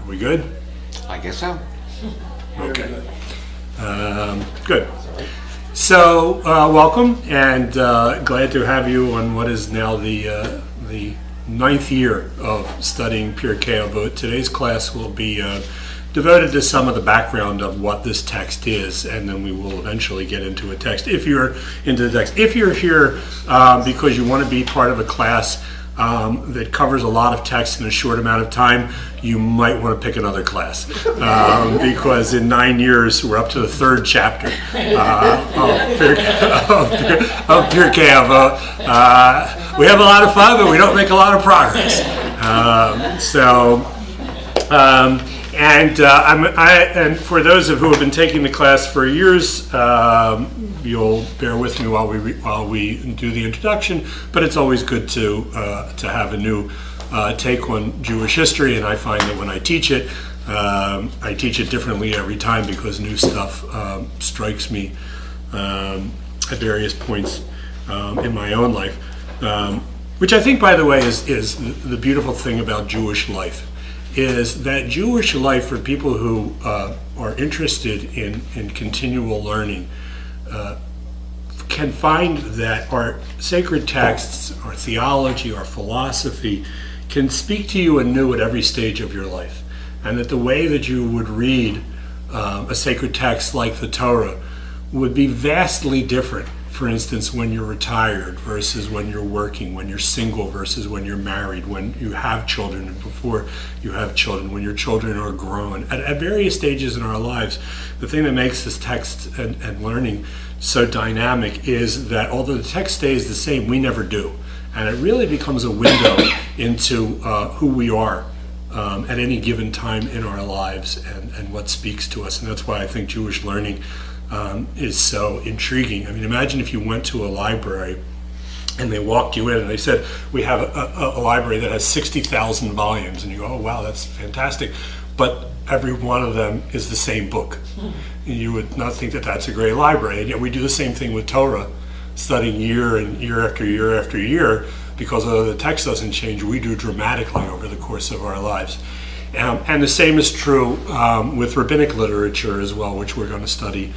We good? I guess so. Okay. Good. So, welcome, and glad to have you on what is now the ninth year of studying Pirkei Avot. Today's class will be devoted to some of the background of what this text is, and then we will eventually get into a text. If you're into the text, if you're here because you want to be part of a class that covers a lot of text in a short amount of time, you might want to pick another class because in 9 years we're up to the third chapter of Pirkei Avot. We have a lot of fun, but we don't make a lot of progress. And for those of who have been taking the class for years, you'll bear with me while we do the introduction. But it's always good to have a new take on Jewish history, and I find that when I teach it differently every time because new stuff strikes me at various points in my own life, which I think, by the way, is the beautiful thing about Jewish life. Is that Jewish life, for people who are interested in continual learning, can find that our sacred texts, our theology, our philosophy can speak to you anew at every stage of your life. And that the way that you would read a sacred text like the Torah would be vastly different, for instance, when you're retired versus when you're working, when you're single versus when you're married, when you have children and before you have children, when your children are grown. At various stages in our lives, the thing that makes this text and learning so dynamic is that although the text stays the same, we never do. And it really becomes a window into who we are at any given time in our lives and what speaks to us. And that's why I think Jewish learning is so intriguing. I mean, imagine if you went to a library and they walked you in and they said, we have a library that has 60,000 volumes, and you go, oh wow, that's fantastic, but every one of them is the same book. You would not think that that's a great library, and yet we do the same thing with Torah, studying year after year after year, because although the text doesn't change, we do dramatically over the course of our lives. And the same is true with rabbinic literature as well, which we're going to study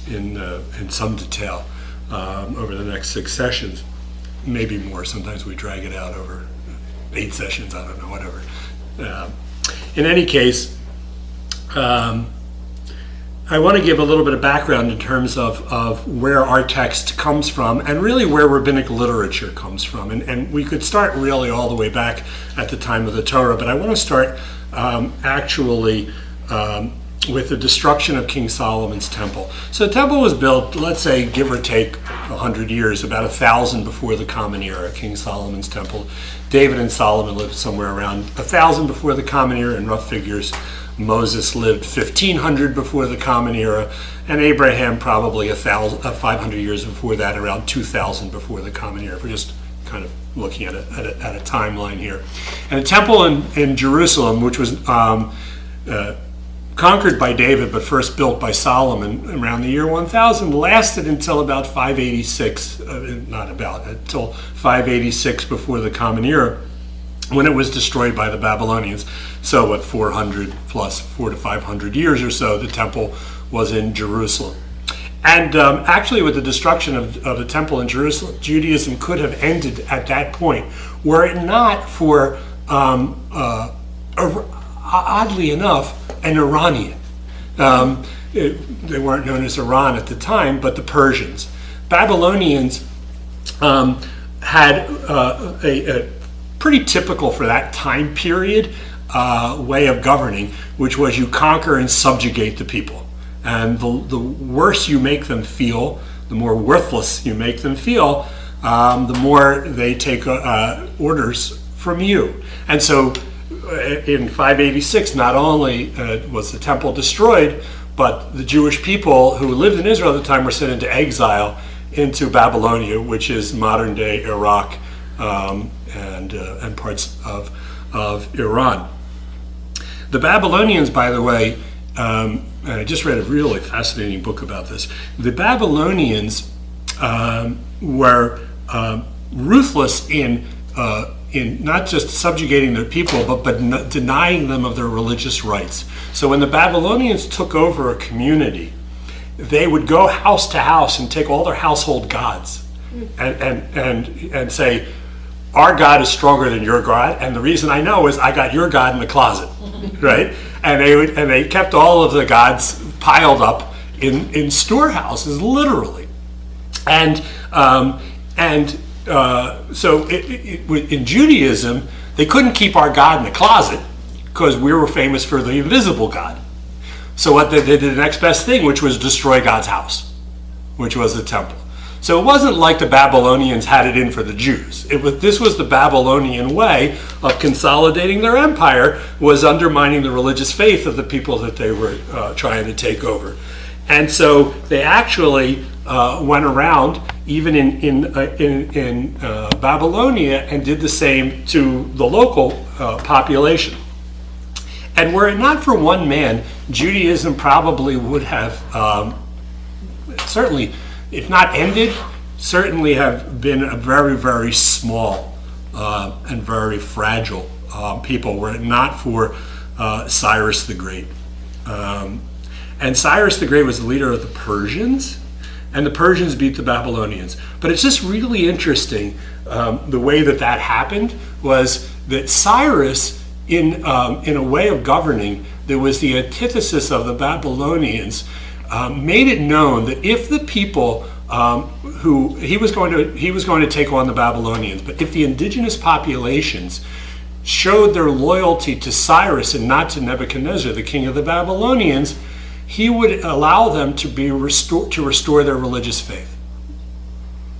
in some detail over the next 6 sessions, maybe more. Sometimes we drag it out over 8 sessions, I don't know, whatever. In any case, I want to give a little bit of background in terms of where our text comes from and really where rabbinic literature comes from. And we could start really all the way back at the time of the Torah, but I want to start actually with the destruction of King Solomon's temple. So the temple was built, let's say, give or take 100 years, about 1,000 before the Common Era, King Solomon's temple. David and Solomon lived somewhere around 1,000 before the Common Era in rough figures. Moses lived 1,500 before the Common Era, and Abraham probably 500 years before that, around 2,000 before the Common Era. We're just kind of looking at a timeline here. And the temple in Jerusalem, which was conquered by David but first built by Solomon around the year 1000, lasted until about 586, until 586 before the Common Era, when it was destroyed by the Babylonians. So 400 plus 400 to 500 years or so, the temple was in Jerusalem. And actually with the destruction of the temple in Jerusalem, Judaism could have ended at that point, were it not for, oddly enough, an Iranian. They weren't known as Iran at the time, but the Persians. Babylonians had a pretty typical for that time period way of governing, which was you conquer and subjugate the people. And the worse you make them feel, the more worthless you make them feel, the more they take orders from you. And so in 586, not only was the temple destroyed, but the Jewish people who lived in Israel at the time were sent into exile into Babylonia, which is modern-day Iraq and parts of Iran. The Babylonians, by the way, and I just read a really fascinating book about this. The Babylonians were ruthless in in not just subjugating their people, but denying them of their religious rights. So when the Babylonians took over a community, they would go house to house and take all their household gods and say, our God is stronger than your God, and the reason I know is I got your God in the closet, right? And they kept all of the gods piled up in storehouses, literally. So in Judaism, they couldn't keep our God in the closet because we were famous for the invisible God. So what they did the next best thing, which was destroy God's house, which was the temple. So it wasn't like the Babylonians had it in for the Jews. This was the Babylonian way of consolidating their empire, was undermining the religious faith of the people that they were trying to take over. And so they actually went around, even in Babylonia, and did the same to the local population. And were it not for one man, Judaism probably would have certainly, if not ended, certainly have been a very, very small and very fragile people, were it not for Cyrus the Great. And Cyrus the Great was the leader of the Persians, and the Persians beat the Babylonians. But it's just really interesting, the way that happened was that Cyrus, in a way of governing that was the antithesis of the Babylonians, made it known that if the people who he was going to take on the Babylonians, but if the indigenous populations showed their loyalty to Cyrus and not to Nebuchadnezzar, the king of the Babylonians, he would allow them to restore their religious faith.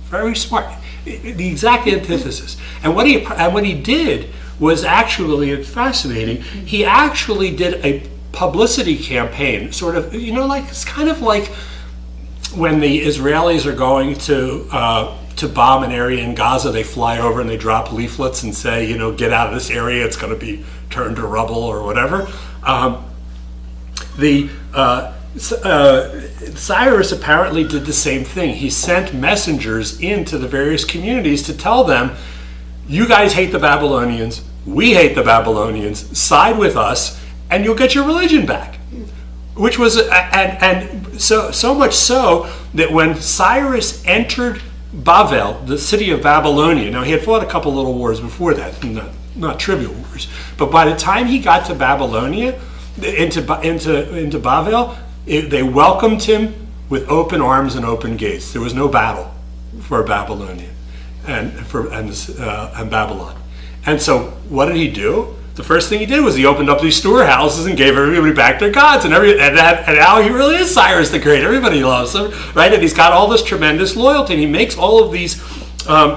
Very smart. The exact antithesis. And what he did was actually fascinating. He actually did a publicity campaign, sort of, it's kind of like when the Israelis are going to bomb an area in Gaza, they fly over and they drop leaflets and say, get out of this area, it's going to be turned to rubble or whatever. Cyrus apparently did the same thing. He sent messengers into the various communities to tell them, you guys hate the Babylonians, we hate the Babylonians, side with us, and you'll get your religion back. Which was, and so much so that when Cyrus entered Bavel, the city of Babylonia, now he had fought a couple little wars before that, not trivial wars, but by the time he got to Babylonia, into Bavel, they welcomed him with open arms and open gates. There was no battle for Babylonia and Babylon. And so what did he do? The first thing he did was he opened up these storehouses and gave everybody back their gods, and now he really is Cyrus the Great. Everybody loves him, right? And he's got all this tremendous loyalty, and he makes all of these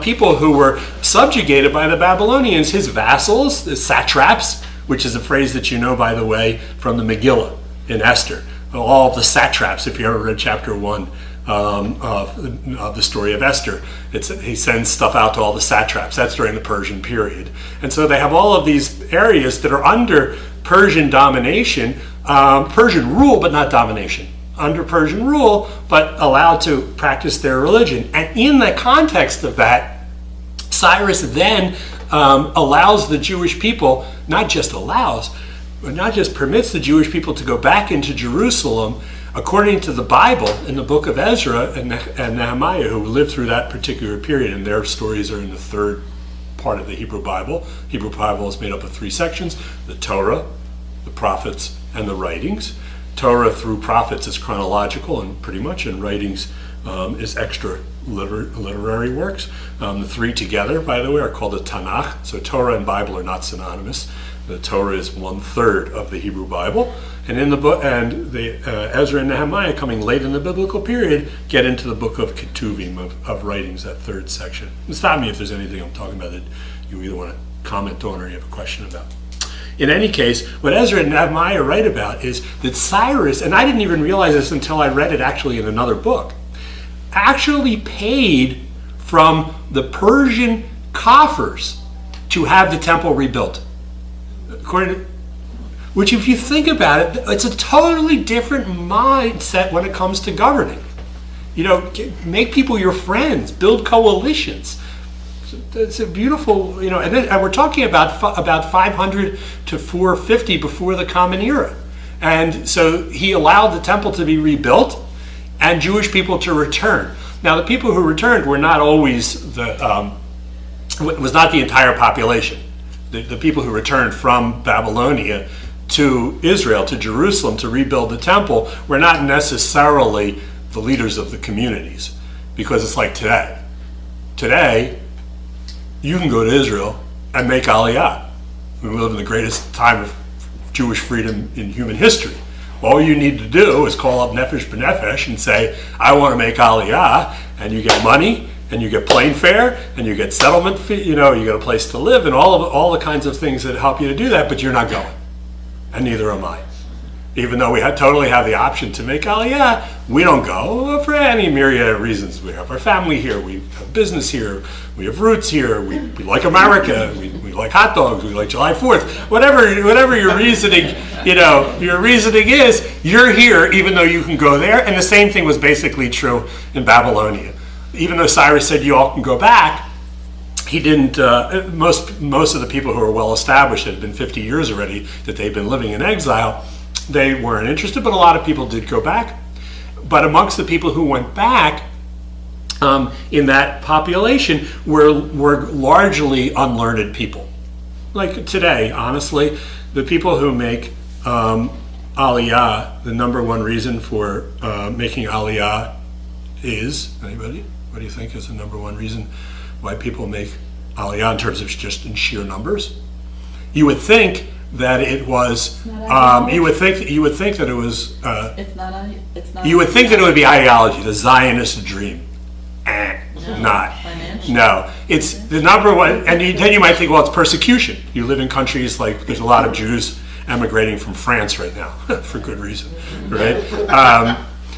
people who were subjugated by the Babylonians his vassals, the satraps, which is a phrase that you know, by the way, from the Megillah in Esther. All of the satraps, if you ever read chapter 1 of the story of Esther, he sends stuff out to all the satraps. That's during the Persian period. And so they have all of these areas that are under Persian domination, Persian rule, but not domination. Under Persian rule, but allowed to practice their religion. And in the context of that, Cyrus then allows the Jewish people, not just permits the Jewish people to go back into Jerusalem, according to the Bible, in the book of Ezra and Nehemiah, who lived through that particular period, and their stories are in the third part of the Hebrew Bible. Hebrew Bible is made up of 3 sections: the Torah, the prophets, and the writings. Torah through prophets is chronological and pretty much, and writings is extra literary works. The 3 together, by the way, are called the Tanakh. So Torah and Bible are not synonymous. The Torah is 1/3 of the Hebrew Bible, and in the book, and the Ezra and Nehemiah, coming late in the biblical period, get into the book of Ketuvim, of writings, that 3rd section. And stop me if there's anything I'm talking about that you either want to comment on or you have a question about. In any case, what Ezra and Nehemiah write about is that Cyrus, and I didn't even realize this until I read it actually in another book, actually paid from the Persian coffers to have the temple rebuilt. Which, if you think about it, it's a totally different mindset when it comes to governing. Make people your friends, build coalitions, it's a beautiful, and we're talking about 500 to 450 before the Common Era. And so he allowed the temple to be rebuilt and Jewish people to return. Now, the people who returned were not always was not the entire population. The people who returned from Babylonia to Israel, to Jerusalem, to rebuild the temple were not necessarily the leaders of the communities, because it's like today. Today, you can go to Israel and make Aliyah. We live in the greatest time of Jewish freedom in human history. All you need to do is call up Nefesh B'Nefesh and say, I want to make Aliyah, and you get money, and you get plane fare, and you get settlement fee, you get a place to live, and all the kinds of things that help you to do that, but you're not going. And neither am I. Even though we totally have the option to make Aliyah, we don't go for any myriad of reasons. We have our family here, we have business here, we have roots here, we like America, we like hot dogs, we like July 4th. Whatever your reasoning, your reasoning is, you're here even though you can go there. And the same thing was basically true in Babylonia. Even though Cyrus said you all can go back, he didn't. Most of the people who were well established, it had been 50 years already that they'd been living in exile, they weren't interested, but a lot of people did go back. But amongst the people who went back in that population were largely unlearned people. Like today, honestly, the people who make Aliyah, the number one reason for making Aliyah is, anybody? What do you think is the number one reason why people make Aliyah in terms of just in sheer numbers? You would think that it was. You would think that it was. It's not. You would think that it would be ideology, the Zionist dream. Not. Financial. No, it's the number one. And then you might think, well, it's persecution. You live in countries like there's a lot of Jews emigrating from France right now for good reason, right?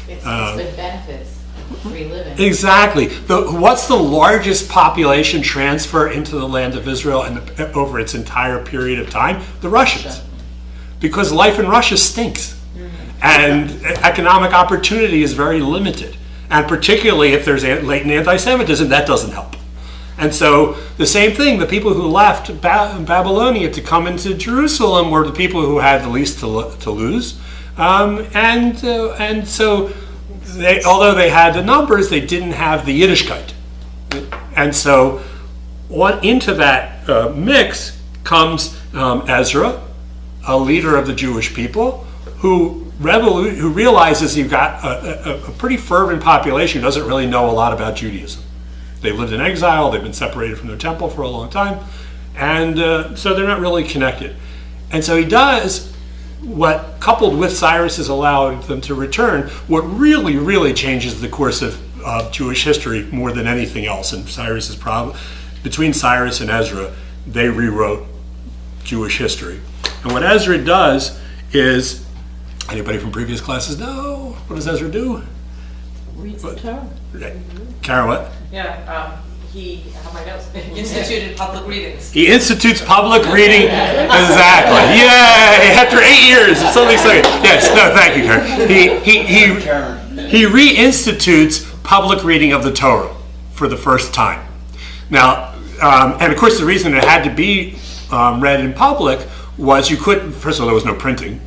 It's with benefits. Free living. Exactly. What's the largest population transfer into the land of Israel over its entire period of time? The Russians. Because life in Russia stinks. And economic opportunity is very limited. And particularly if there's latent anti-Semitism, that doesn't help. And so the same thing, the people who left Babylonia to come into Jerusalem were the people who had the least to lose. And so although they had the numbers, they didn't have the Yiddishkeit. And so into that mix comes Ezra, a leader of the Jewish people, who realizes you've got a pretty fervent population who doesn't really know a lot about Judaism. They've lived in exile, they've been separated from their temple for a long time, and so they're not really connected. And so he does what, coupled with Cyrus has allowed them to return, what really, really changes the course of Jewish history more than anything else. And Cyrus's problem, between Cyrus and Ezra, they rewrote Jewish history. And what Ezra does is, anybody from previous classes know? What does Ezra do? Reads the Torah. Karen, what? Yeah, he instituted public readings. He institutes public reading. Exactly. Yay! After 8 years, it's something like yes. No, thank you, Karen. He reinstitutes public reading of the Torah for the first time. Now, and of course, the reason it had to be read in public was you couldn't. First of all, there was no printing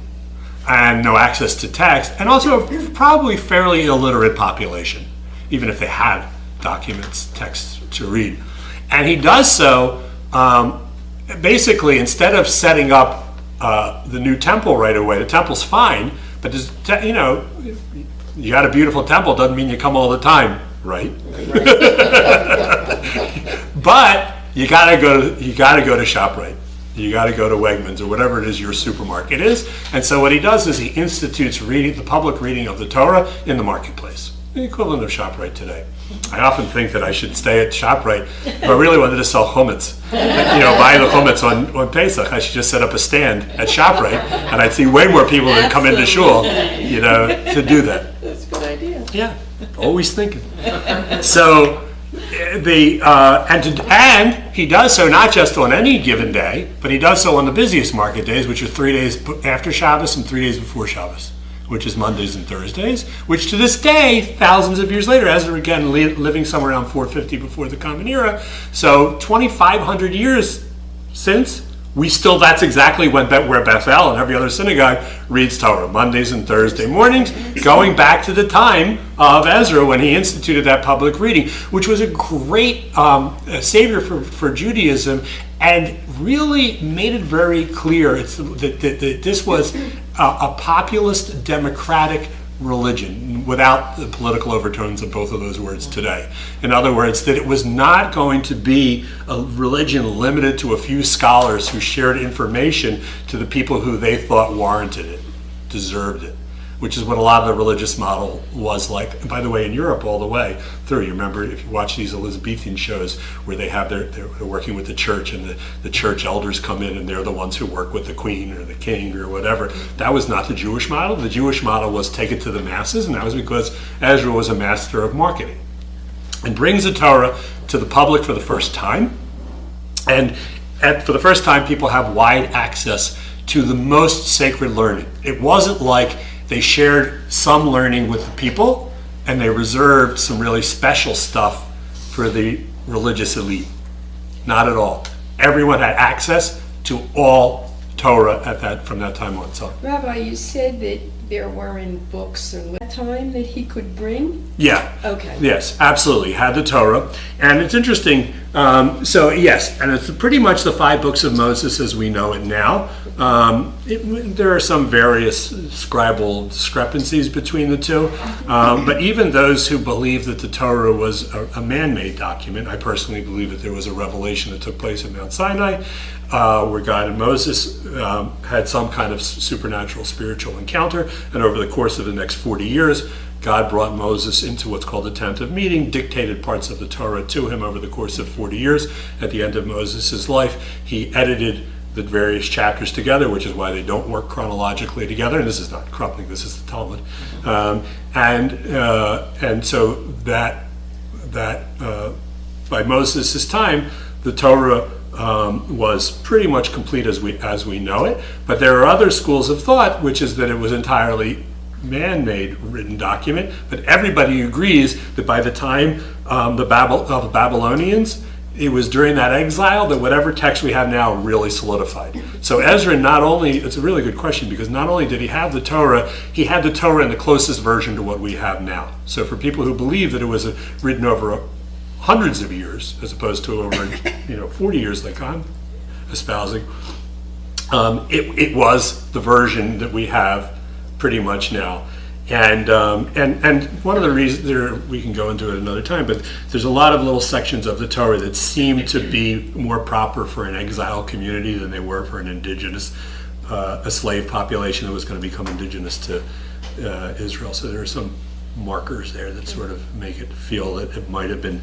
and no access to text, and also a probably fairly illiterate population, even if they had documents, texts to read. And he does so basically instead of setting up the new temple right away. The temple's fine, but you got a beautiful temple doesn't mean you come all the time, right? But you gotta go to ShopRite. You got to go to Wegmans or whatever it is your supermarket is. And so what he does is he institutes the public reading of the Torah in the marketplace, the equivalent of ShopRite today. I often think that I should stay at ShopRite if I really wanted to sell chumetz. Buy the chumetz on Pesach. I should just set up a stand at ShopRite, and I'd see way more people that come into shul, to do that. That's a good idea. Yeah, always thinking. So. And he does so not just on any given day, but he does so on the busiest market days, which are 3 days after Shabbos and 3 days before Shabbos, which is Mondays and Thursdays, which to this day, thousands of years later, Ezra again living somewhere around 450 before the Common Era, so 2,500 years since, that's exactly where Bethel and every other synagogue reads Torah, Mondays and Thursday mornings, going back to the time of Ezra when he instituted that public reading, which was a great savior for Judaism, and really made it very clear that this was a populist, democratic religion without the political overtones of both of those words today. In other words, that it was not going to be a religion limited to a few scholars who shared information to the people who they thought warranted it, deserved it, which is what a lot of the religious model was like. And by the way, in Europe all the way through, you remember if you watch these Elizabethan shows where they have they're working with the church, and the church elders come in and they're the ones who work with the queen or the king or whatever. That was not the Jewish model. The Jewish model was take it to the masses, and that was because Ezra was a master of marketing and brings the Torah to the public for the first time. And for the first time, people have wide access to the most sacred learning. It wasn't like they shared some learning with the people, and they reserved some really special stuff for the religious elite. Not at all. Everyone had access to all Torah from that time on. So, Rabbi, you said that there weren't books or time that he could bring? yeah. Okay. Yes, absolutely. Had the Torah. And it's interesting. So, yes, and it's pretty much the 5 books of Moses as we know it now. There are some various scribal discrepancies between the two. But even those who believe that the Torah was a man-made document, I personally believe that there was a revelation that took place at Mount Sinai, where God and Moses had some kind of supernatural spiritual encounter. And over the course of the next 40 years, God brought Moses into what's called the tent of meeting, dictated parts of the Torah to him over the course of 40 years. At the end of Moses' life, he edited the various chapters together, which is why they don't work chronologically together. And this is not Krupnik, this is the Talmud. And so that by Moses' time, the Torah was pretty much complete as we know it. But there are other schools of thought, which is that it was entirely man-made written document. But everybody agrees that by the time of the Babylonians, it was during that exile that whatever text we have now really solidified. So Ezra it's a really good question, because not only did he have the Torah, he had the Torah in the closest version to what we have now. So for people who believe that it was written over hundreds of years, as opposed to over 40 years like I'm espousing, it was the version that we have pretty much now. And one of the reasons, we can go into it another time, but there's a lot of little sections of the Torah that seem to be more proper for an exile community than they were for an indigenous, a slave population that was going to become indigenous to Israel. So there are some markers there that sort of make it feel that it might have been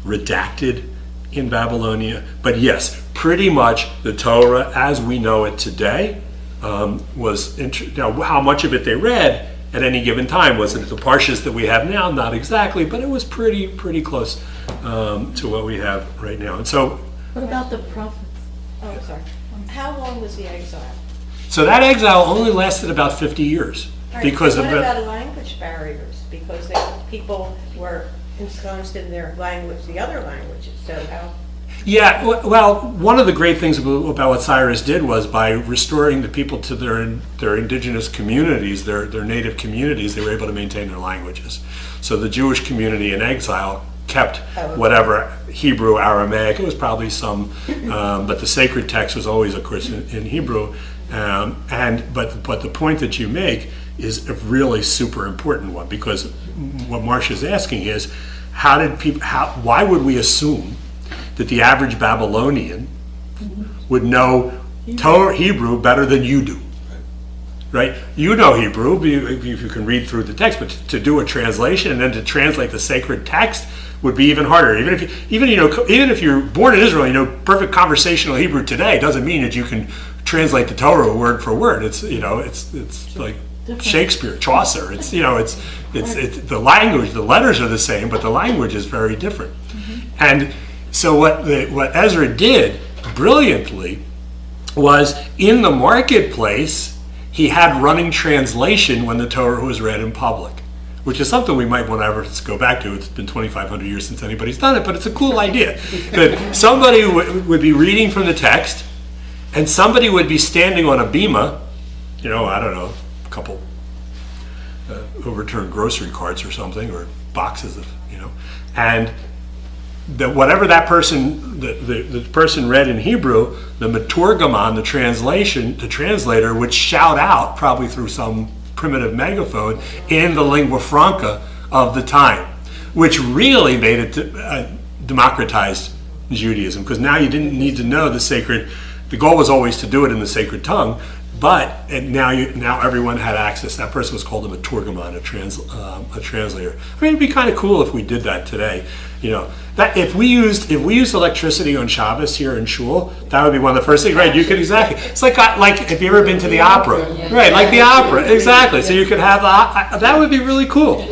redacted in Babylonia. But yes, pretty much the Torah as we know it today was. Now, how much of it they read at any given time, was it the parshas that we have now? Not exactly, but it was pretty close to what we have right now. And so, What about the prophets? Oh, sorry. How long was the exile? so that exile only lasted about 50 years. Right, Because what of the, about language barriers? Because people were ensconced in their language, the other languages. So how? yeah, well, one of the great things about what Cyrus did was by restoring the people to their indigenous communities, their native communities, they were able to maintain their languages. So the Jewish community in exile kept whatever Hebrew, Aramaic, it was probably some, but the sacred text was always, of course, in Hebrew. But the point that you make is a really super important one, because what Marcia's asking is, why would we assume that the average Babylonian would know Hebrew better than you do? Right? You know Hebrew, if you can read through the text, but to do a translation and then to translate the sacred text would be even harder. Even if you're born in Israel, you know perfect conversational Hebrew today doesn't mean that you can translate the Torah word for word. It's like Shakespeare, Chaucer. It's the language. The letters are the same, but the language is very different. And so what Ezra did brilliantly was, in the marketplace, he had running translation when the Torah was read in public, which is something we might want to ever go back to. It's been 2,500 years since anybody's done it, but it's a cool idea. That somebody would be reading from the text, and somebody would be standing on a bima, I don't know, a couple overturned grocery carts or something, or boxes of, and whatever that person, the person read in Hebrew, the Maturgamon, the translator would shout out, probably through some primitive megaphone, in the lingua franca of the time, which really made it democratized Judaism, because now you didn't need to know the goal was always to do it in the sacred tongue, but now everyone had access. That person was called a Maturgamon, a translator. I mean, it'd be kind of cool if we did that today. That if we used electricity on Shabbos here in shul, that would be one of the first things, right? You could exactly. It's like if you ever been to the opera, right? Like the opera, exactly. So you could have that would be really cool.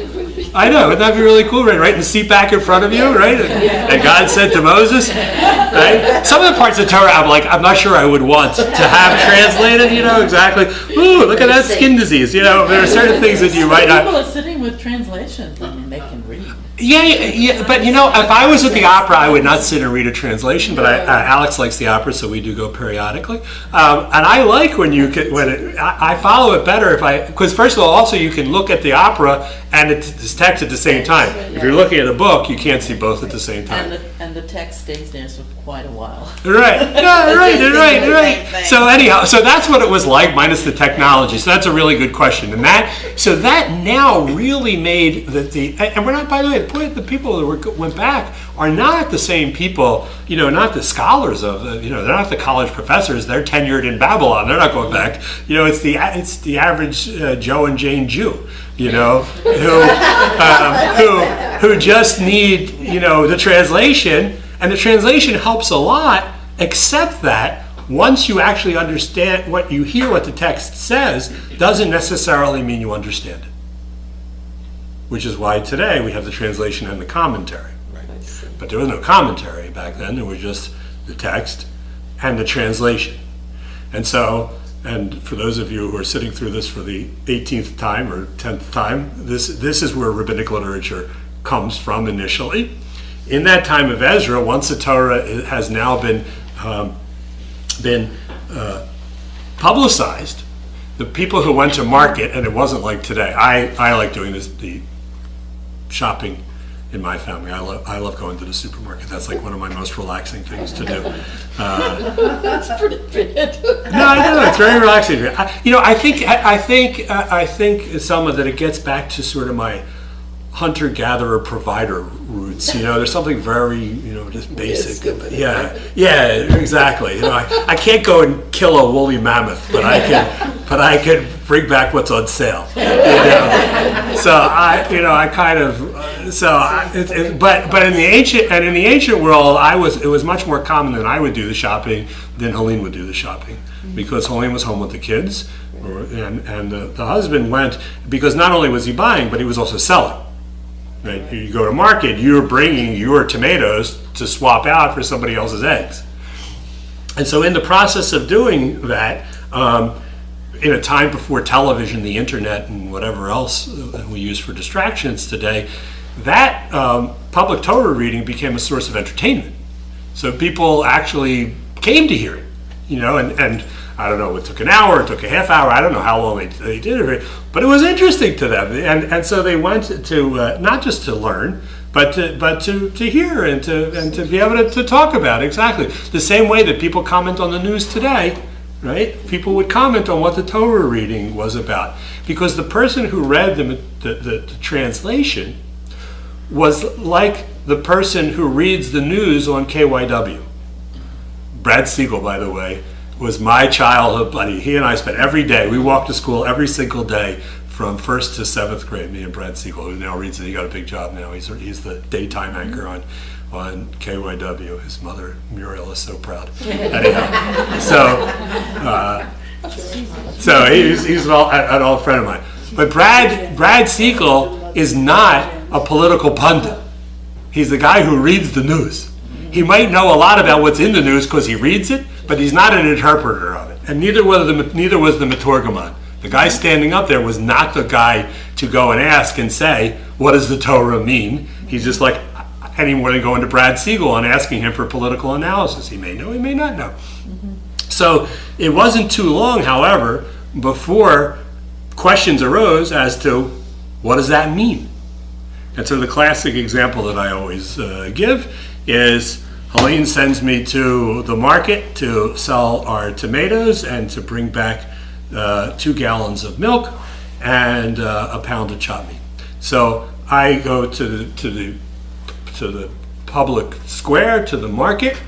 I know, wouldn't that be really cool, right? The seat back in front of you, right? And God said to Moses, right? Some of the parts of Torah, I'm not sure I would want to have translated, exactly. Ooh, look at that skin disease. There are certain things that you might not. People are sitting with translations. I mean, they can read. Yeah, but if I was at the opera, I would not sit and read a translation. But Alex likes the opera, so we do go periodically. And I like I follow it better because first of all, also you can look at the opera and it's text at the same time. If you're looking at a book, you can't see both at the same time. And the text stays there for quite a while. Right. Yeah, right. So anyhow, so that's what it was like, minus the technology. So that's a really good question. And that now really made and we're not, by the way, the people that went back are not the same people, not the scholars of, they're not the college professors. They're tenured in Babylon. They're not going back. It's the average Joe and Jane Jew, who just need, the translation, and the translation helps a lot, except that once you actually understand what you hear, what the text says, doesn't necessarily mean you understand it. Which is why today we have the translation and the commentary. Right. But there was no commentary back then. There was just the text and the translation. And for those of you who are sitting through this for the 18th time or 10th time, this is where rabbinic literature comes from initially. In that time of Ezra, once the Torah has now been publicized, the people who went to market, and it wasn't like today. I like doing the shopping in my family. I love going to the supermarket. That's like one of my most relaxing things to do. That's pretty bad. No, I know, it's very relaxing. I think some of that it gets back to sort of my hunter-gatherer provider roots. There's something very, just basic. Yeah, exactly. I can't go and kill a woolly mammoth, but I can bring back what's on sale. So but in the ancient world, it was much more common that I would do the shopping than Helene would do the shopping, because Helene was home with the kids, and the husband went because not only was he buying, but he was also selling. Right? You go to market, you're bringing your tomatoes to swap out for somebody else's eggs. And so in the process of doing that, in a time before television, the internet, and whatever else we use for distractions today, that public Torah reading became a source of entertainment. So people actually came to hear it, and I don't know, it took an hour, it took a half hour, I don't know how long they did it, but it was interesting to them. And so they went to, not just to learn, but to hear and to be able to talk about. Exactly. The same way that people comment on the news today, right? People would comment on what the Torah reading was about. Because the person who read the translation was like the person who reads the news on KYW. Brad Siegel, by the way, was my childhood buddy. He and I spent every day, we walked to school every single day from 1st to 7th grade, me and Brad Siegel, who now reads it. He got a big job now. He's the daytime anchor on KYW. His mother, Muriel, is so proud. Anyhow, so he's an old friend of mine. But Brad Siegel is not a political pundit. He's the guy who reads the news. He might know a lot about what's in the news because he reads it, but he's not an interpreter of it. And neither was the Maturgamon. The guy standing up there was not the guy to go and ask and say, what does the Torah mean? He's just like any more than going to Brad Siegel and asking him for political analysis. He may know, he may not know. So it wasn't too long, however, before questions arose as to what does that mean? And so the classic example that I always give is Helene sends me to the market to sell our tomatoes and to bring back 2 gallons of milk and a pound of chopped meat. So I go to the public square, to the market,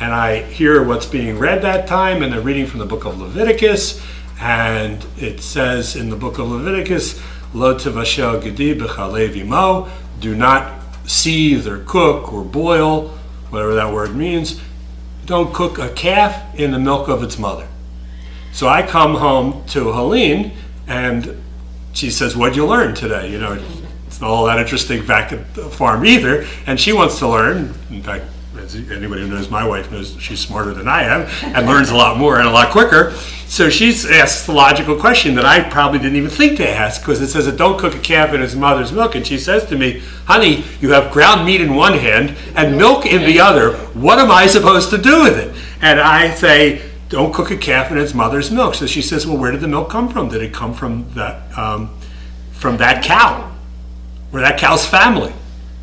and I hear what's being read that time, and they're reading from the book of Leviticus, and it says in the book of Leviticus, Lo tevashel gedi b'chalev imo, do not seethe or cook or boil, whatever that word means. Don't cook a calf in the milk of its mother. So I come home to Helene, and she says, what'd you learn today? You know, it's not all that interesting back at the farm either, and she wants to learn. In fact, as anybody who knows my wife knows, she's smarter than I am and learns a lot more and a lot quicker. So she's asked the logical question that I probably didn't even think to ask, because it says that don't cook a calf in its mother's milk. And she says to me, honey, you have ground meat in one hand and milk in the other. What am I supposed to do with it? And I say, don't cook a calf in its mother's milk. So she says, well, where did the milk come from? Did it come from that cow or that cow's family?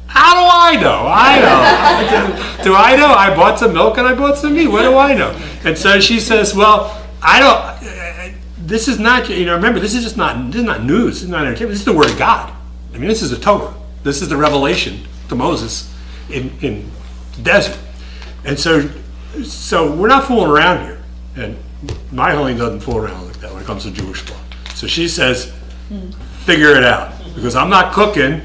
How do I know? Do I know? I bought some milk and I bought some meat. What do I know? And so she says, well, I don't, this is not, remember, this is not news. This is not entertainment. This is the word of God. I mean, this is the Torah. This is the revelation to Moses in the desert. And so we're not fooling around here. And my Helene doesn't fool around like that when it comes to Jewish law. So she says, figure it out. Because I'm not cooking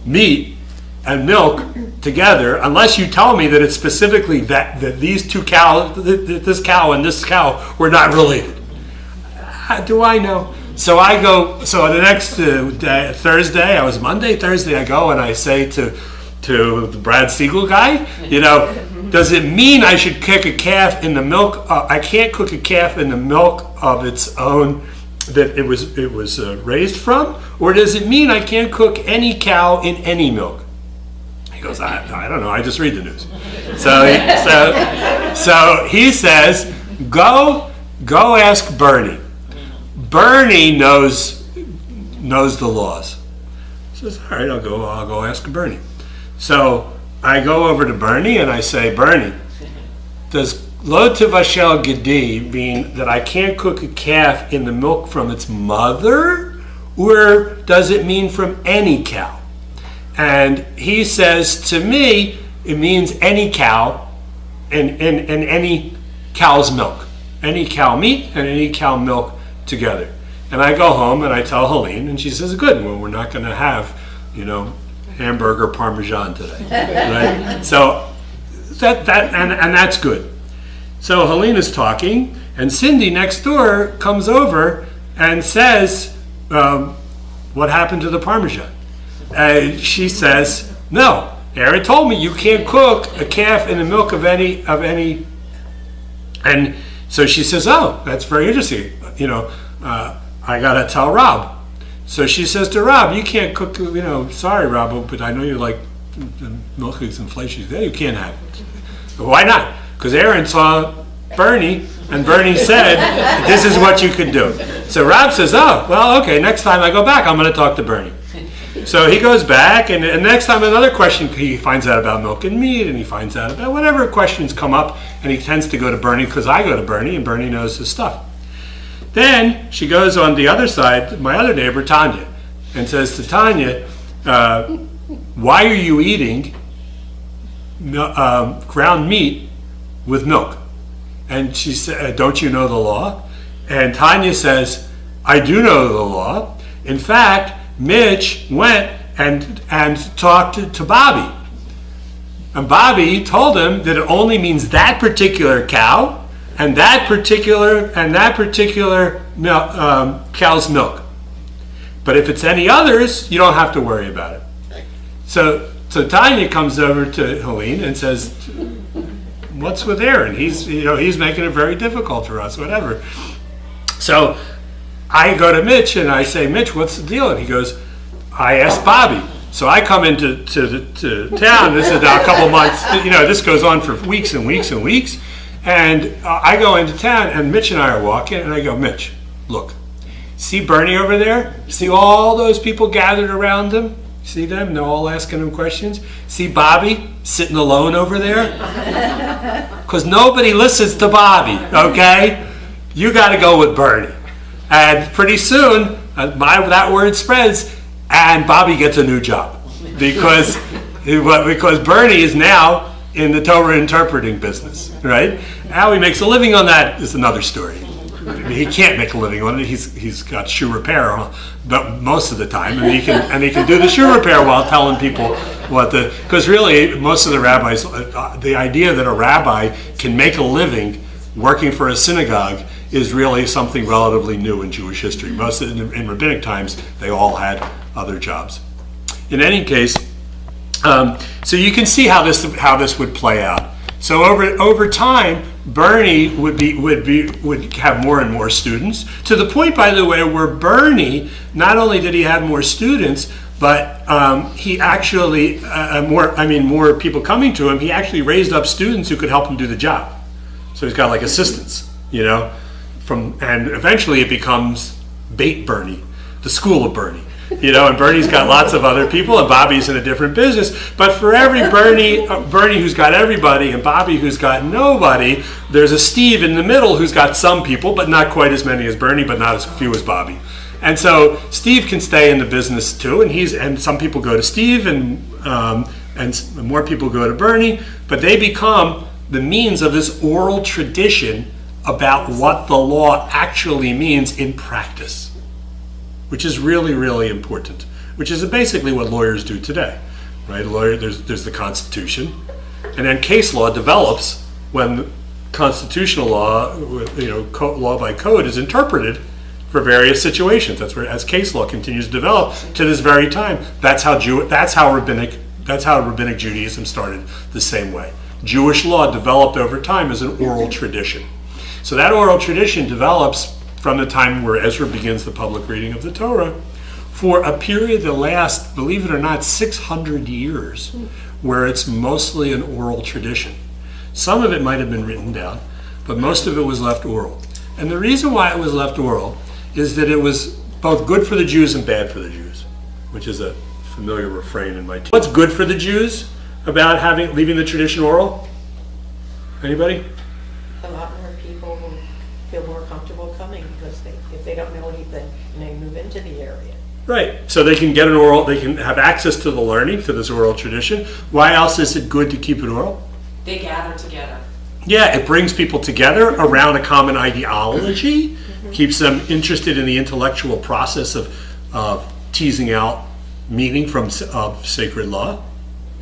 meat and milk together unless you tell me that it's specifically that these 2 cows, this cow and this cow, were not related. How do I know? So I go, so the next day, Thursday, I was Monday, Thursday, I go and I say to the Brad Siegel guy, does it mean I should cook a calf in the milk? I can't cook a calf in the milk of its own that it was raised from? Or does it mean I can't cook any cow in any milk? He goes, I don't know, I just read the news. So he says, go ask Bernie. Bernie knows the laws. He says, all right, I'll go ask Bernie. So I go over to Bernie and I say, Bernie, does lo tevashel gedi mean that I can't cook a calf in the milk from its mother, or does it mean from any cow? And he says to me, it means any cow and any cow's milk, any cow meat and any cow milk together. And I go home and I tell Helene, and she says, good, well, we're not going to have, hamburger parmesan today, right? So that's good. So Helene is talking, and Cindy next door comes over and says, what happened to the parmesan? She says, no, Aaron told me you can't cook a calf in the milk of any, and so she says, oh, that's very interesting. I gotta tell Rob. So she says to Rob, you can't cook, sorry, Rob, but I know you like milkshakes and fleischies. You can't have it. But why not? Because Aaron saw Bernie, and Bernie said, this is what you can do. So Rob says, oh, well, okay, next time I go back, I'm going to talk to Bernie. So he goes back, and next time another question, he finds out about milk and meat, and he finds out about whatever questions come up, and he tends to go to Bernie because I go to Bernie, and Bernie knows his stuff. Then she goes on the other side, my other neighbor, Tanya, and says to Tanya, why are you eating ground meat with milk? And she said, don't you know the law? And Tanya says, I do know the law. In fact, Mitch went and talked to Bobby. And Bobby told him that it only means that particular cow and that particular cow's milk. But if it's any others, you don't have to worry about it. So Tanya comes over to Helene and says, what's with Aaron? He's making it very difficult for us, whatever. So I go to Mitch and I say, Mitch, what's the deal? And he goes, I asked Bobby. So I come into to town. This is now a couple months. This goes on for weeks and weeks and weeks. And I go into town, and Mitch and I are walking, and I go, Mitch, look, see Bernie over there? See all those people gathered around him? See them? They're all asking him questions. See Bobby sitting alone over there? Because nobody listens to Bobby, okay? You got to go with Bernie. And pretty soon, that word spreads, and Bobby gets a new job. Because Bernie is now in the Torah interpreting business, right? How he makes a living on that is another story. He can't make a living on it. He's got shoe repair, but most of the time, and he can do the shoe repair while telling people because really most of the rabbis, the idea that a rabbi can make a living working for a synagogue is really something relatively new in Jewish history. Most in rabbinic times, they all had other jobs. In any case. So you can see how this would play out. So over time, Bernie would have more and more students, to the point, by the way, where Bernie, not only did he have more students, but he actually more people coming to him. He actually raised up students who could help him do the job. So he's got like assistants, and eventually it becomes Beit Bernie, the school of Bernie. And Bernie's got lots of other people, and Bobby's in a different business. But for every Bernie who's got everybody, and Bobby who's got nobody, there's a Steve in the middle who's got some people, but not quite as many as Bernie, but not as few as Bobby. And so Steve can stay in the business too, and some people go to Steve, and more people go to Bernie, but they become the means of this oral tradition about what the law actually means in practice, which is really, really important, which is basically what lawyers do today, right? There's the Constitution, and then case law develops when constitutional law, law by code is interpreted for various situations. That's where, as case law continues to develop to this very time, that's how rabbinic Judaism started the same way. Jewish law developed over time as an oral tradition. So that oral tradition develops from the time where Ezra begins the public reading of the Torah, for a period that lasts, believe it or not, 600 years, where it's mostly an oral tradition. Some of it might have been written down, but most of it was left oral. And the reason why it was left oral is that it was both good for the Jews and bad for the Jews, which is a familiar refrain in my team. What's good for the Jews about leaving the tradition oral? Anybody? A lot more people will feel more comfortable coming because if they don't know anything and they move into the area. Right. So they can get they can have access to the learning, to this oral tradition. Why else is it good to keep it oral? They gather together. Yeah, it brings people together around a common ideology, keeps them interested in the intellectual process of teasing out meaning of sacred law.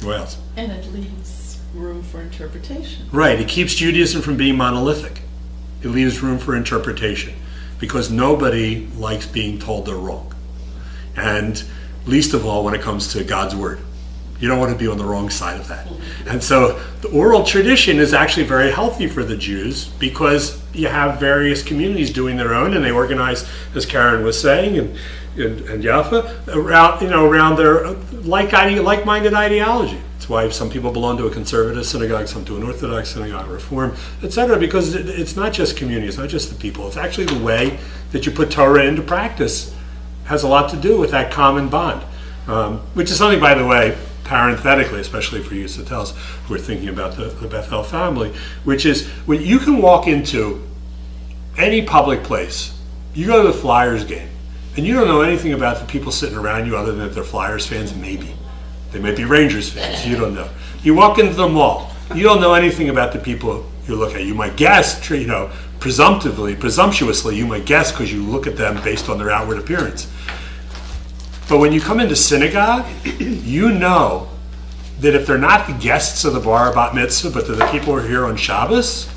What else? And it leaves room for interpretation. Right. It keeps Judaism from being monolithic. It leaves room for interpretation because nobody likes being told they're wrong. And least of all when it comes to God's word. You don't want to be on the wrong side of that. And so the oral tradition is actually very healthy for the Jews because you have various communities doing their own, and they organize, as Karen was saying, and Yafa, around their like-minded ideology. That's why some people belong to a conservative synagogue, some to an Orthodox synagogue, Reform, etc. Because it's not just community, it's not just the people. It's actually the way that you put Torah into practice has a lot to do with that common bond, which is something, by the way, parenthetically, especially for you Satels who are thinking about the Bethel family, which is when you can walk into any public place, you go to the Flyers game, and you don't know anything about the people sitting around you other than that they're Flyers fans, maybe. They might be Rangers fans, you don't know. You walk into the mall, you don't know anything about the people you look at. You might guess, presumptuously, you might guess because you look at them based on their outward appearance. But when you come into synagogue, you know that if they're not the guests of the bar bat mitzvah, but they're the people who are here on Shabbos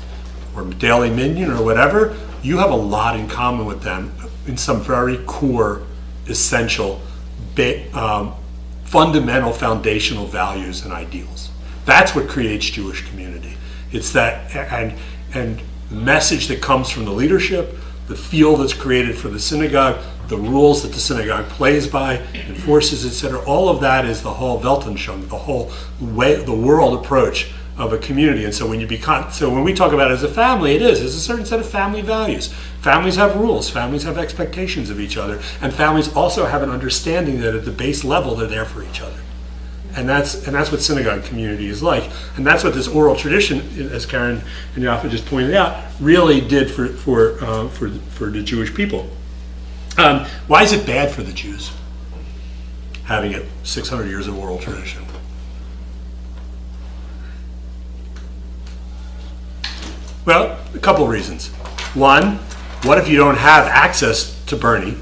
or daily minyan or whatever, you have a lot in common with them in some very core, essential, fundamental, foundational values and ideals. That's what creates Jewish community. It's that, and the message that comes from the leadership, the feel that's created for the synagogue, the rules that the synagogue plays by, enforces, etc. All of that is the whole Weltanschauung, the whole way, the world approach of a community. And so when we talk about it as a family, it's a certain set of family values. Families have rules, families have expectations of each other, and families also have an understanding that at the base level they're there for each other. And that's what synagogue community is like. And that's what this oral tradition, as Karen and Yaffa just pointed out, really did for the Jewish people. Why is it bad for the Jews, having it 600 years of oral tradition? Well, a couple reasons. One, what if you don't have access to Bernie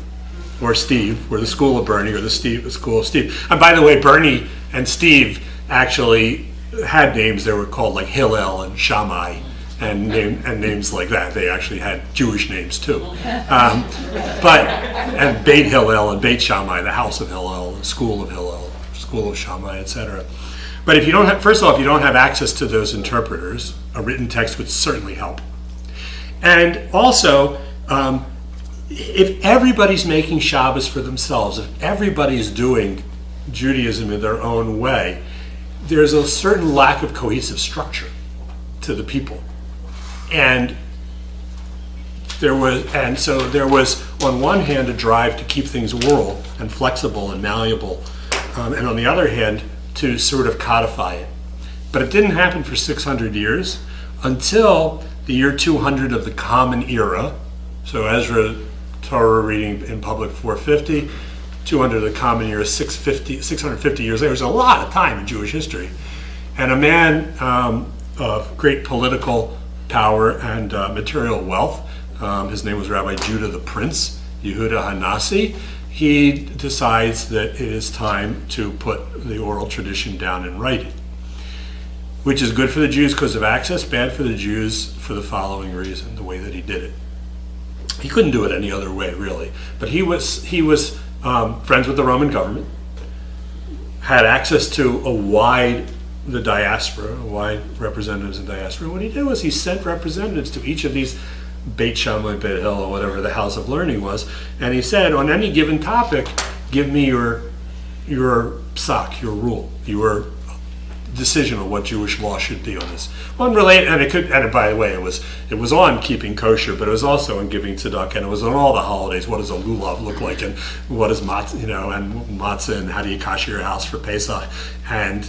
or Steve, or the school of Bernie, or the school of Steve? And by the way, Bernie and Steve actually had names that were called like Hillel and Shammai, and names like that. They actually had Jewish names too. And Beit Hillel and Beit Shammai, the house of Hillel, the school of Hillel, school of Shammai, etc. But if you don't have, first of all, if you don't have access to those interpreters, a written text would certainly help. And also, if everybody's making Shabbos for themselves, if everybody's doing Judaism in their own way, there's a certain lack of cohesive structure to the people. And so there was, on one hand, a drive to keep things oral and flexible and malleable, and on the other hand, to sort of codify it. But it didn't happen for 600 years until the year 200 of the Common Era. So Ezra, Torah reading in public 450, 200 of the Common Era, 650 years later. There's a lot of time in Jewish history. And a man of great political power and material wealth, his name was Rabbi Judah the Prince, Yehuda Hanassi. He decides that it is time to put the oral tradition down in writing, which is good for the Jews because of access, bad for the Jews for the following reason, the way that he did it. He couldn't do it any other way, really. But he was friends with the Roman government, had access to the diaspora, wide representatives in diaspora. What he did was he sent representatives to each of these Beit Shammai, Beit Hillel, or whatever the house of learning was, and he said, on any given topic, give me your psak, your rule, your decision on what Jewish law should be on this. Unrelated, and by the way, it was on keeping kosher, but it was also on giving tzedakah, and it was on all the holidays. What does a lulav look like, and what is matzah, and matzah, and how do you kasher your house for Pesach, and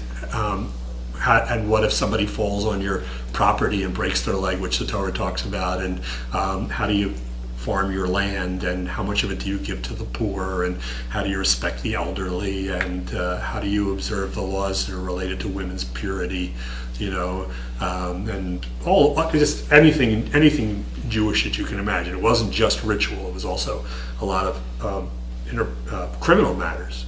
what if somebody falls on your property and breaks their leg, which the Torah talks about, and how do you farm your land, and how much of it do you give to the poor, and how do you respect the elderly, and how do you observe the laws that are related to women's purity, and just anything Jewish that you can imagine. It wasn't just ritual; it was also a lot of criminal matters.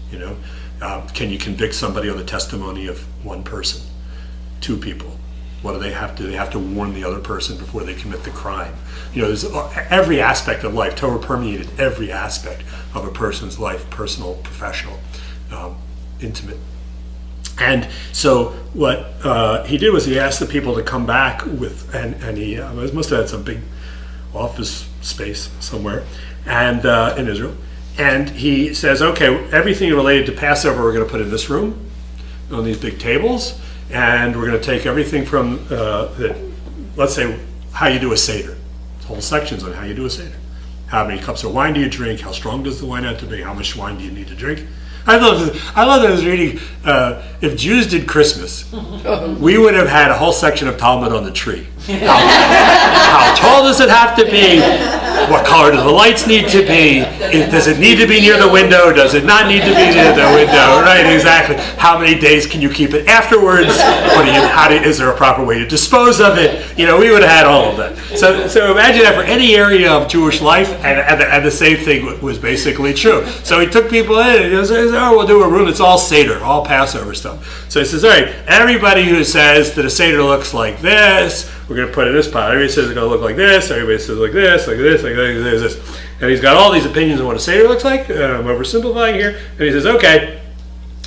Can you convict somebody on the testimony of one person, two people? What do they have to? They have to warn the other person before they commit the crime. There's every aspect of life. Torah permeated every aspect of a person's life: personal, professional, intimate. And so what he did was he asked the people to come back with, and he must have had some big office space somewhere, and in Israel. And he says, okay, everything related to Passover we're going to put in this room on these big tables. And we're going to take everything from, let's say, how you do a Seder. Whole sections on how you do a Seder. How many cups of wine do you drink? How strong does the wine have to be? How much wine do you need to drink? I love that I was reading, if Jews did Christmas, we would have had a whole section of Talmud on the tree. How tall does it have to be? What color do the lights need to be? Does it need to be near the window? Does it not need to be near the window? Right, exactly. How many days can you keep it afterwards? Is there a proper way to dispose of it? We would have had all of that. So imagine that for any area of Jewish life, and the same thing was basically true. So he took people in, and he says, we'll do a room, it's all Seder, all Passover stuff. So he says, all right, everybody who says that a Seder looks like this, we're going to put it in this pile. Everybody says it's going to look like this. Everybody says like this, like this, like this, like this. And he's got all these opinions on what a Seder looks like. I'm oversimplifying here. And he says, okay,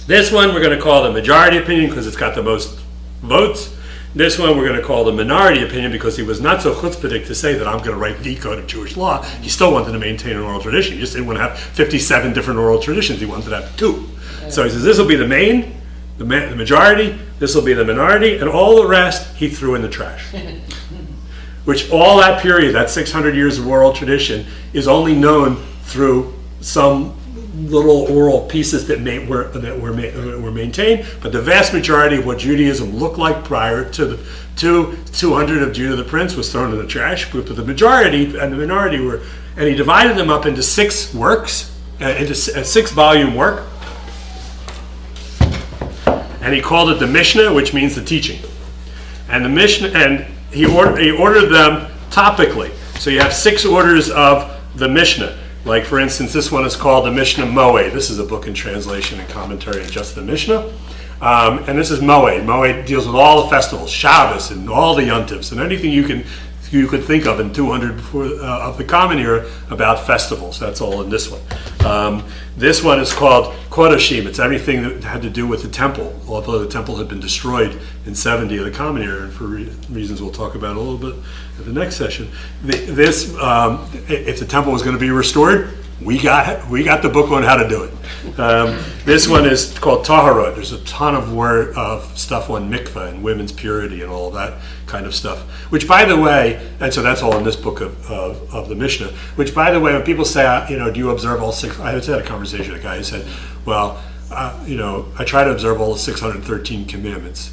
this one we're going to call the majority opinion because it's got the most votes. This one we're going to call the minority opinion because he was not so chutzpahdik to say that I'm going to write the code of Jewish law. He still wanted to maintain an oral tradition. He just didn't want to have 57 different oral traditions. He wanted to have 2. So he says this will be the majority, this will be the minority, and all the rest he threw in the trash. Which all that period, that 600 years of oral tradition, is only known through some little oral pieces that were maintained, but the vast majority of what Judaism looked like prior to the 200 of Judah the Prince was thrown in the trash. But the majority and the minority were, and he divided them up into 6 works, into a 6-volume work, and he called it the Mishnah, which means the teaching. And the Mishnah, and he ordered them topically. So you have 6 orders of the Mishnah. Like, for instance, this one is called the Mishnah Moed. This is a book in translation and commentary of just the Mishnah. And this is Moed. Moed deals with all the festivals, Shabbos, and all the Yontifs, and anything you could think of in 200 before of the Common Era about festivals. That's all in this one. This one is called Kodashim. It's everything that had to do with the temple, although the temple had been destroyed in 70 of the Common Era, and for reasons we'll talk about a little bit at the next session. If the temple was going to be restored, we got the book on how to do it. This one is called Taharot. There's a ton of stuff on mikveh and women's purity and all that kind of stuff. Which, by the way, and so that's all in this book of the Mishnah. Which, by the way, when people say, do you observe all 6? I just had a conversation with a guy who said, well, I try to observe all the 613 commandments.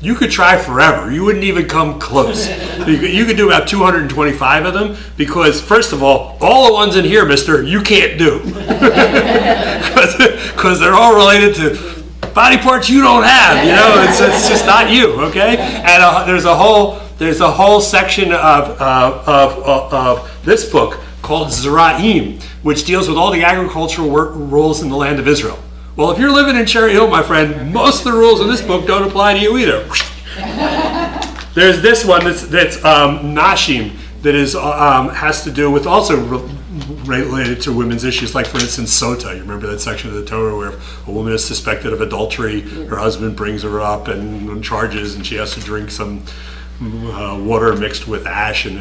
You could try forever. You wouldn't even come close. You could do about 225 of them because, first of all the ones in here, mister, you can't do. Because they're all related to body parts you don't have. It's just not you, okay? And there's a whole section of this book called Zera'im, which deals with all the agricultural rules in the land of Israel. Well, if you're living in Cherry Hill, my friend, most of the rules in this book don't apply to you either. There's this one that's Nashim, that is has to do with also related to women's issues, like, for instance, Sota. You remember that section of the Torah where a woman is suspected of adultery, her husband brings her up and charges, and she has to drink some water mixed with ash, and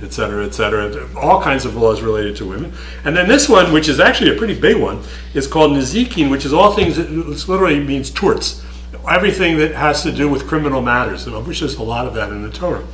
et cetera, all kinds of laws related to women. And then this one, which is actually a pretty big one, is called Nezikin, which is all things that literally means torts. Everything that has to do with criminal matters, of which there's a lot of that in the Torah.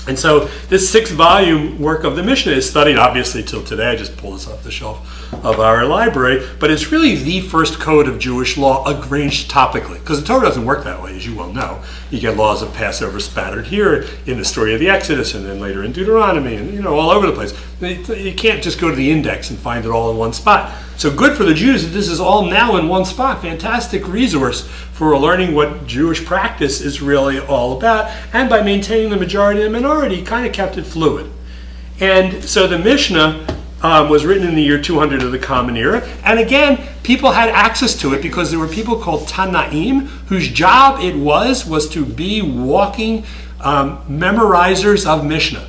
And so this 6-volume work of the Mishnah is studied obviously till today. I just pulled this off the shelf of our library, but it's really the first code of Jewish law arranged topically, because the Torah doesn't work that way, as you well know. You get laws of Passover spattered here in the story of the Exodus, and then later in Deuteronomy, and all over the place. You can't just go to the index and find it all in one spot. So good for the Jews that this is all now in one spot. Fantastic resource for learning what Jewish practice is really all about. And by maintaining the majority and the minority, kind of kept it fluid. And so the Mishnah was written in the year 200 of the Common Era. And again, people had access to it because there were people called Tanaim, whose job it was to be walking memorizers of Mishnah.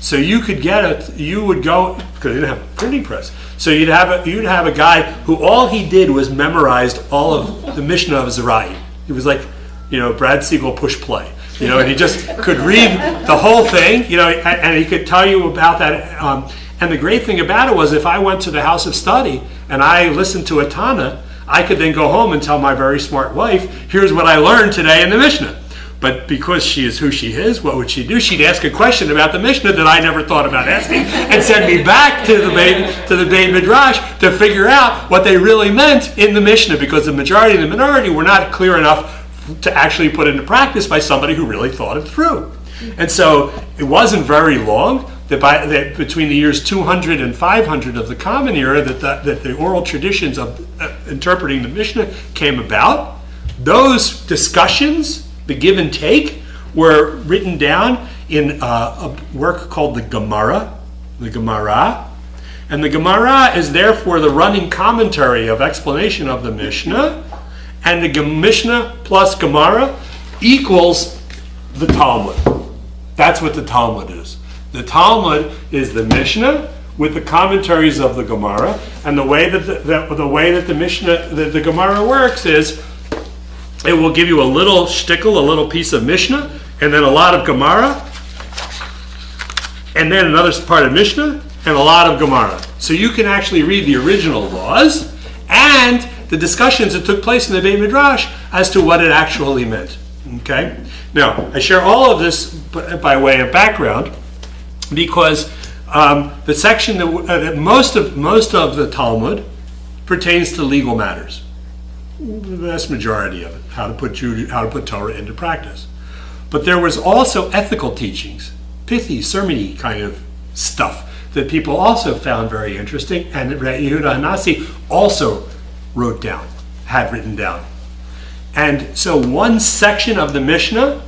So you would go, because they didn't have a printing press. So you'd have a guy who all he did was memorized all of the Mishnah of Zerai. He was like, Brad Siegel push play. And he just could read the whole thing, and he could tell you about that. And the great thing about it was, if I went to the house of study and I listened to a Tana, I could then go home and tell my very smart wife, here's what I learned today in the Mishnah. But because she is who she is, what would she do? She'd ask a question about the Mishnah that I never thought about asking, and send me back to the Beit Midrash to figure out what they really meant in the Mishnah, because the majority and the minority were not clear enough to actually put into practice by somebody who really thought it through. And so it wasn't very long that between the years 200 and 500 of the Common Era that the oral traditions of interpreting the Mishnah came about. Those discussions, the give and take, were written down in a work called the Gemara. And the Gemara is therefore the running commentary of explanation of the Mishnah, and the Mishnah plus Gemara equals the Talmud. That's what the Talmud is. The Talmud is the Mishnah with the commentaries of the Gemara, and the way that the Mishnah, the Gemara works is it will give you a little shtickle, a little piece of Mishnah, and then a lot of Gemara, and then another part of Mishnah, and a lot of Gemara. So you can actually read the original laws and the discussions that took place in the Beit Midrash as to what it actually meant. Okay? Now, I share all of this by way of background because the section that most of the Talmud pertains to legal matters. The vast majority of it, how to put Torah into practice. But there was also ethical teachings, pithy, sermony kind of stuff that people also found very interesting, and that Yehuda Hanassi also had written down. And so one section of the Mishnah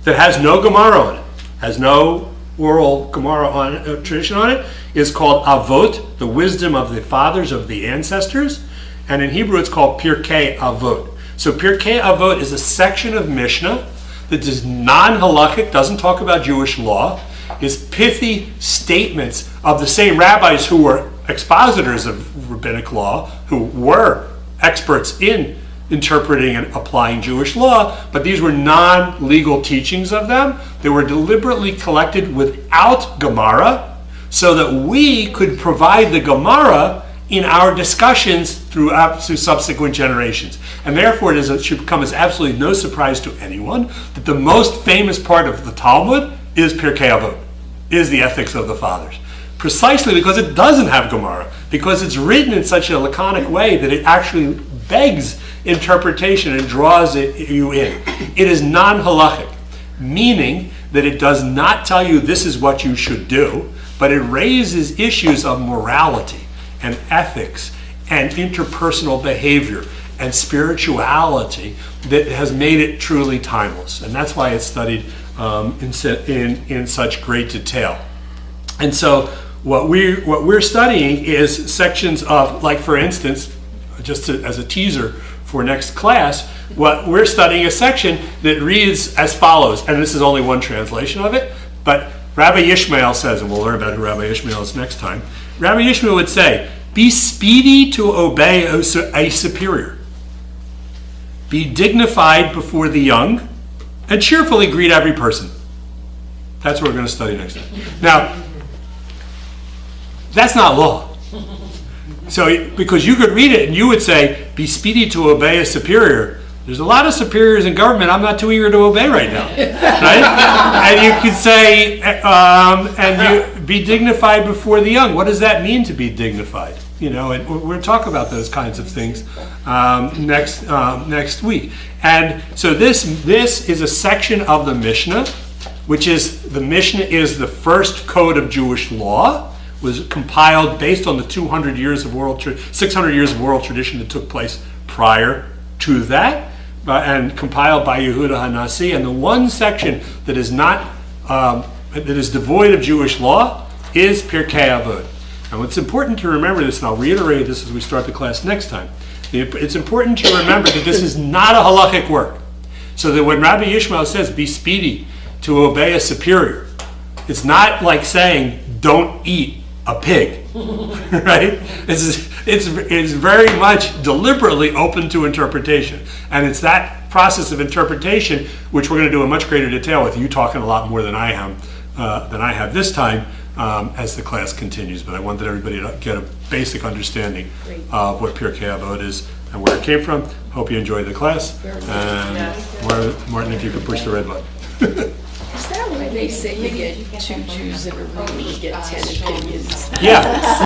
that has no Gemara on it, has no oral Gemara tradition on it, is called Avot, the wisdom of the fathers, of the ancestors. And in Hebrew it's called Pirkei Avot. So Pirkei Avot is a section of Mishnah that is non-halachic, doesn't talk about Jewish law, is pithy statements of the same rabbis who were expositors of rabbinic law, who were experts in interpreting and applying Jewish law, but these were non-legal teachings of them. They were deliberately collected without Gemara so that we could provide the Gemara in our discussions through subsequent generations. And therefore it should come as absolutely no surprise to anyone that the most famous part of the Talmud is Pirkei Avot, is the ethics of the fathers. Precisely because it doesn't have Gemara, because it's written in such a laconic way that it actually begs interpretation and draws you in. It is non-halachic, meaning that it does not tell you this is what you should do, but it raises issues of morality and ethics and interpersonal behavior and spirituality that has made it truly timeless. And that's why it's studied in such great detail. And so what we're studying is sections of, like for instance, as a teaser for next class, what we're studying a section that reads as follows, and this is only one translation of it, but Rabbi Yishmael says, and we'll learn about who Rabbi Yishmael is next time, Rabbi Yishmael would say, be speedy to obey a superior. Be dignified before the young, and cheerfully greet every person. That's what we're going to study next time. Now, that's not law. So, because you could read it and you would say, be speedy to obey a superior. There's a lot of superiors in government I'm not too eager to obey right now. Right? And you could say, and you be dignified before the young. What does that mean to be dignified? You know, and we're going to talk about those kinds of things next week. And so this is a section of the Mishnah, the Mishnah is the first code of Jewish law, was compiled based on the 600 years of oral tradition that took place prior to that, and compiled by Yehuda Hanassi. And the one section that is devoid of Jewish law is Pirkei Avot. And it's important to remember this, and I'll reiterate this as we start the class next time. It's important to remember that this is not a halachic work. So that when Rabbi Yishmael says, be speedy to obey a superior, it's not like saying, don't eat a pig, right? It's very much deliberately open to interpretation. And it's that process of interpretation, which we're going to do in much greater detail with you talking a lot more than I have this time, as the class continues. But I wanted everybody to get a basic understanding of what Pirkei Avot is and where it came from. Hope you enjoyed the class. And Martin, if you could push the red button. Is that why they say you get 2 Jews in a room, you get 10 opinions? Yeah.